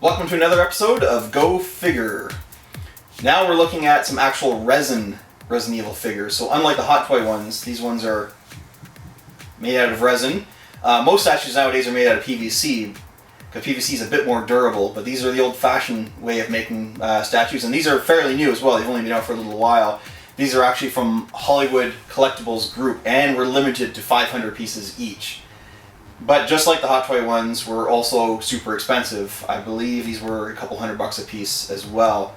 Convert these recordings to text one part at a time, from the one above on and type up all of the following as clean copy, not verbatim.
Welcome to another episode of Go Figure. Now we're looking at some actual Resin Resident Evil figures. So unlike the Hot Toy ones, these ones are made out of resin. Most statues nowadays are made out of PVC, because PVC is a bit more durable, but these are the old-fashioned way of making statues, and these are fairly new as well. They've only been out for a little while. These are actually from Hollywood Collectibles Group, and were limited to 500 pieces each. But just like the Hot Toy ones, were also super expensive. I believe these were a couple $100 a piece as well.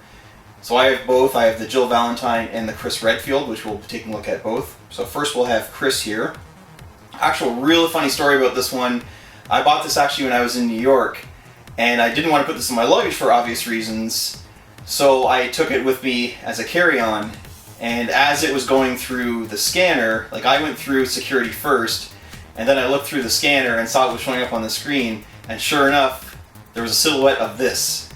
So I have both. I have the Jill Valentine and the Chris Redfield, which we'll be taking a look at both. So first we'll have Chris here. Actual really funny story about this one. I bought this actually when I was in New York, and I didn't want to put this in my luggage for obvious reasons. So I took it with me as a carry-on, and as it was going through the scanner, like I went through security first, and then I looked through the scanner and saw it was showing up on the screen, and sure enough, there was a silhouette of this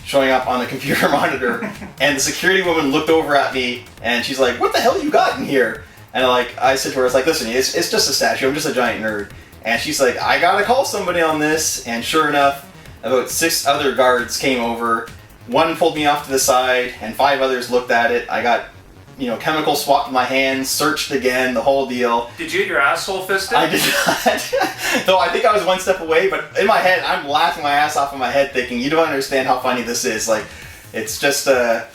showing up on the computer monitor, and the security woman looked over at me, and she's like, "What the hell you got in here?" And I said to her, "Listen, it's just a statue, I'm just a giant nerd." And she's like, "I gotta call somebody on this," and sure enough, about 6 other guards came over. One pulled me off to the side, and 5 others looked at it. I got chemical swapped in my hands, searched again, the whole deal. Did you get your asshole fisted? I did not. Though I think I was one step away, but in my head, I'm laughing my ass off in my head thinking, you don't understand how funny this is. Like, it's just a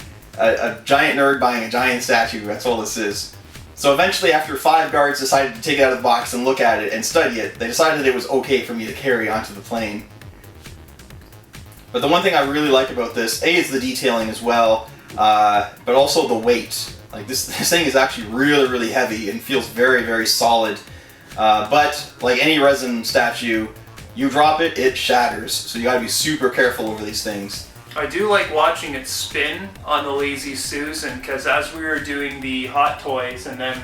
giant nerd buying a giant statue, that's all this is. So eventually, after 5 guards decided to take it out of the box and look at it and study it, they decided it was okay for me to carry onto the plane. But the one thing I really like about this, A, is the detailing as well, but also the weight. Like this thing is actually really, really heavy and feels very, very solid. But like any resin statue, you drop it, it shatters. So you gotta be super careful over these things. I do like watching it spin on the Lazy Susan, because as we were doing the Hot Toys and then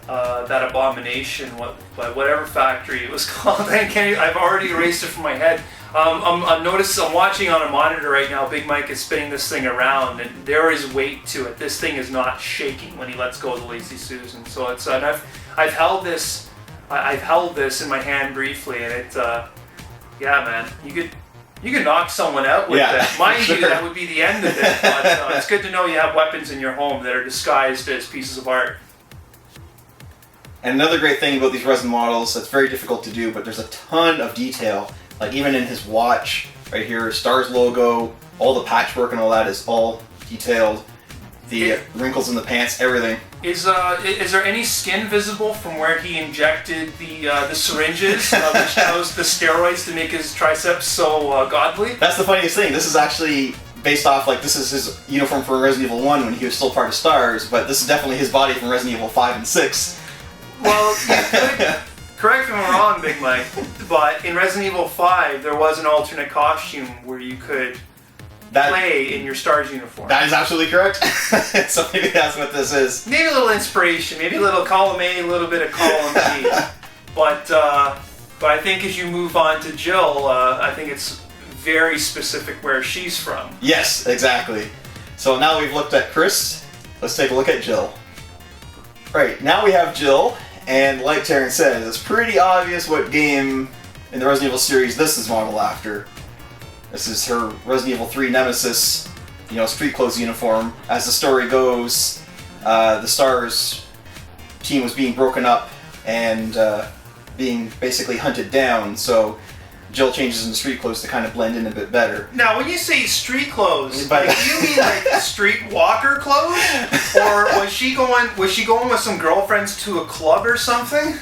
that abomination, whatever factory it was called, I've already erased it from my head. I'm watching on a monitor right now, Big Mike is spinning this thing around, and there is weight to it. This thing is not shaking when he lets go of the Lazy Susan. So it's and I've held this in my hand briefly, and it yeah, man, you could knock someone out with it. Mind you, that would be the end of it. But it's good to know you have weapons in your home that are disguised as pieces of art. And another great thing about these resin models that's very difficult to do, but there's a ton of detail. Like even in his watch, right here, Star's logo, all the patchwork and all that is all detailed. The wrinkles in the pants, everything. Is there any skin visible from where he injected the syringes, which chose the steroids to make his triceps so godly? That's the funniest thing. This is actually based off, like, this is his uniform from Resident Evil 1 when he was still part of Stars, but this is definitely his body from Resident Evil 5 and 6. Well, correct me if I'm wrong, Big Mike, but in Resident Evil 5, there was an alternate costume where you could play in your Stars uniform. That is absolutely correct. So maybe that's what this is. Maybe a little inspiration, maybe a little column A, a little bit of column B. But I think as you move on to Jill, I think it's very specific where she's from. Yes, exactly. So now we've looked at Chris, let's take a look at Jill. Right, now we have Jill. And like Terrence says, it's pretty obvious what game in the Resident Evil series this is modeled after. This is her Resident Evil 3 Nemesis, street clothes uniform. As the story goes, the Stars team was being broken up and being basically hunted down, so Jill changes into street clothes to kind of blend in a bit better. Now, when you say street clothes, do you mean like streetwalker clothes, or was she going with some girlfriends to a club or something?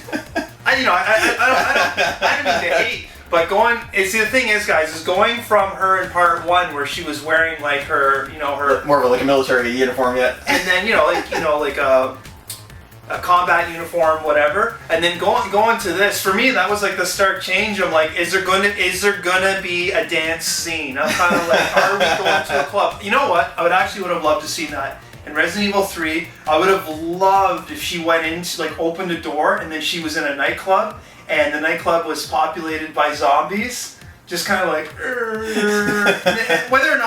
I don't mean to hate, but the thing is, guys, is going from her in part 1 where she was wearing like her more of like a military uniform yet, and then like a combat uniform, whatever, and then going to this, for me that was like the stark change. I'm like, is there gonna be a dance scene? I'm kind of like, are we going to a club? You know what? I would have loved to see that in Resident Evil 3. I would have loved if she went into, like, opened a door and then she was in a nightclub, and the nightclub was populated by zombies, just kind of like whether or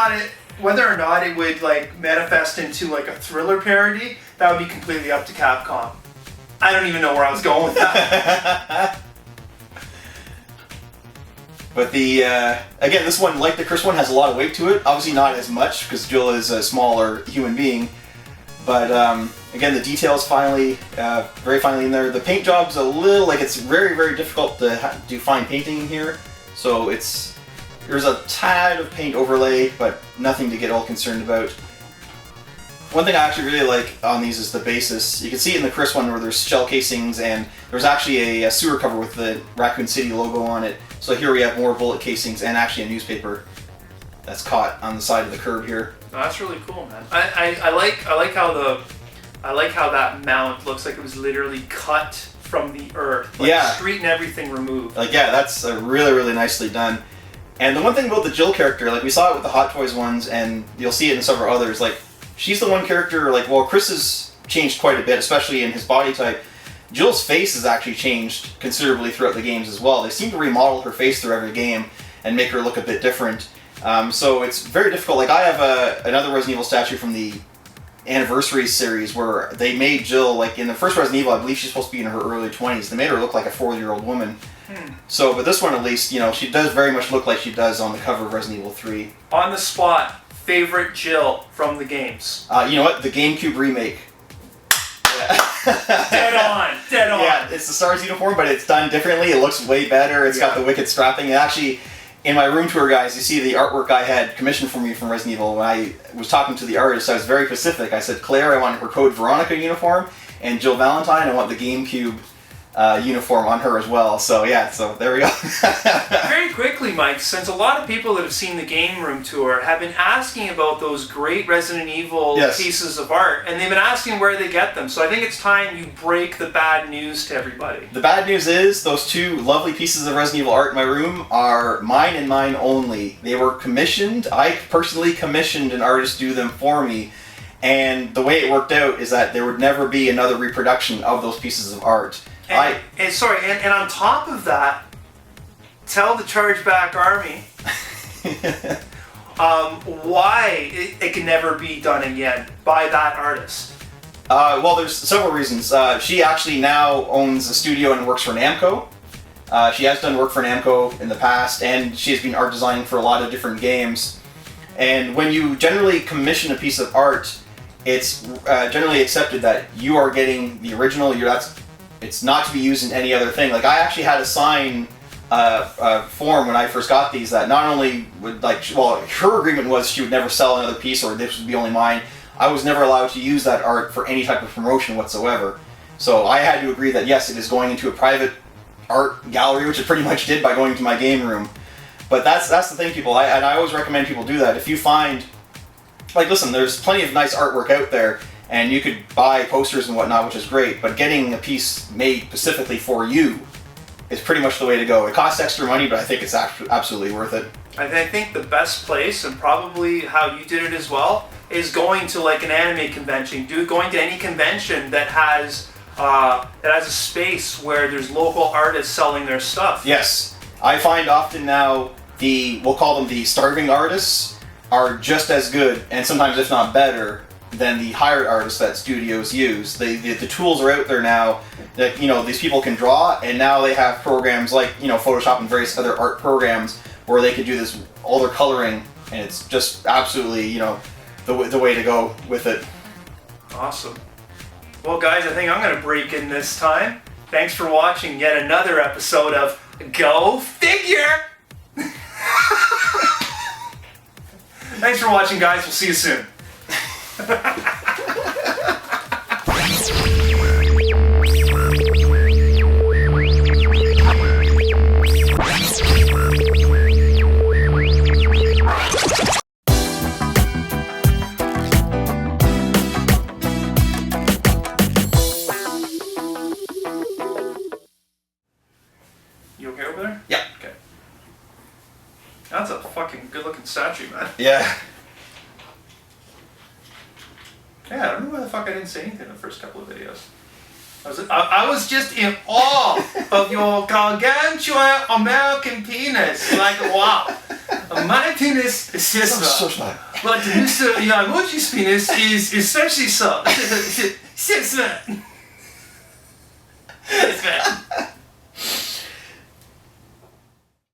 not it would like manifest into like a Thriller parody, that would be completely up to Capcom. I don't even know where I was going with that. But the again, this one, like the Chris one, has a lot of weight to it. Obviously not as much because Jill is a smaller human being. But again, the details finally, very finely in there. The paint job's a little, like it's very, very difficult to do fine painting in here. So there's a tad of paint overlay, but nothing to get all concerned about. One thing I actually really like on these is the basis. You can see it in the Chris one where there's shell casings and there's actually a sewer cover with the Raccoon City logo on it. So here we have more bullet casings and actually a newspaper that's caught on the side of the curb here. Oh, that's really cool, man. I like how that mount looks like it was literally cut from the earth. Like yeah. Street and everything removed. Like yeah, that's really, really nicely done. And the one thing about the Jill character, like we saw it with the Hot Toys ones, and you'll see it in several others, like she's the one character, like, well, Chris has changed quite a bit, especially in his body type. Jill's face has actually changed considerably throughout the games as well. They seem to remodel her face through every game and make her look a bit different. So it's very difficult. Like I have another Resident Evil statue from the Anniversary series where they made Jill, like in the first Resident Evil, I believe she's supposed to be in her early 20s. They made her look like a 4-year-old woman. So, but this one at least, you know, she does very much look like she does on the cover of Resident Evil 3. On the spot, favorite Jill from the games? You know what? The GameCube remake. Yeah. Dead on. Yeah, it's the STARS uniform, but it's done differently. It looks way better. It's got the wicked strapping. And actually, in my room tour, guys, you see the artwork I had commissioned for me from Resident Evil. When I was talking to the artist, I was very specific. I said, Claire, I want her Code Veronica uniform, and Jill Valentine, I want the GameCube uniform on her as well. So yeah, so there we go. Very quickly, Mike, since a lot of people that have seen the game room tour have been asking about those great Resident Evil pieces of art, and they've been asking where they get them. So I think it's time you break the bad news to everybody. The bad news is those two lovely pieces of Resident Evil art in my room are mine and mine only. They were commissioned. I personally commissioned an artist to do them for me. And the way it worked out is that there would never be another reproduction of those pieces of art. And on top of that, tell the Chargeback Army why it can never be done again by that artist. Well, there's several reasons. She actually now owns a studio and works for Namco. She has done work for Namco in the past, and she has been art designing for a lot of different games. And when you generally commission a piece of art, it's generally accepted that you are getting the original. It's not to be used in any other thing. Like I actually had to sign a form when I first got these that not only would her agreement was she would never sell another piece or this would be only mine. I was never allowed to use that art for any type of promotion whatsoever. So I had to agree that yes, it is going into a private art gallery, which it pretty much did by going to my game room. But that's the thing, people. And I always recommend people do that. If you find, like, listen, there's plenty of nice artwork out there. And you could buy posters and whatnot, which is great, but getting a piece made specifically for you is pretty much the way to go. It costs extra money, but I think it's absolutely worth it. I think the best place, and probably how you did it as well, is going to like an anime convention. Going to any convention that has a space where there's local artists selling their stuff. Yes. I find often now we'll call them the starving artists, are just as good, and sometimes if not better, than the hired artists that studios use. The tools are out there now that, you know, these people can draw, and now they have programs like, you know, Photoshop and various other art programs where they can do this, all their coloring, and it's just absolutely, you know, the way to go with it. Awesome. Well, guys, I think I'm going to break in this time. Thanks for watching yet another episode of Go Figure! Thanks for watching, guys. We'll see you soon. You okay over there? Yeah. Okay. That's a fucking good-looking statue, man. Yeah. Yeah, I don't know why the fuck I didn't say anything in the first couple of videos. I was just in awe of your gargantuan American penis. Like, wow. My penis is so small. But Mr. Yamaguchi's penis is especially so. Yes, man. Yes, man.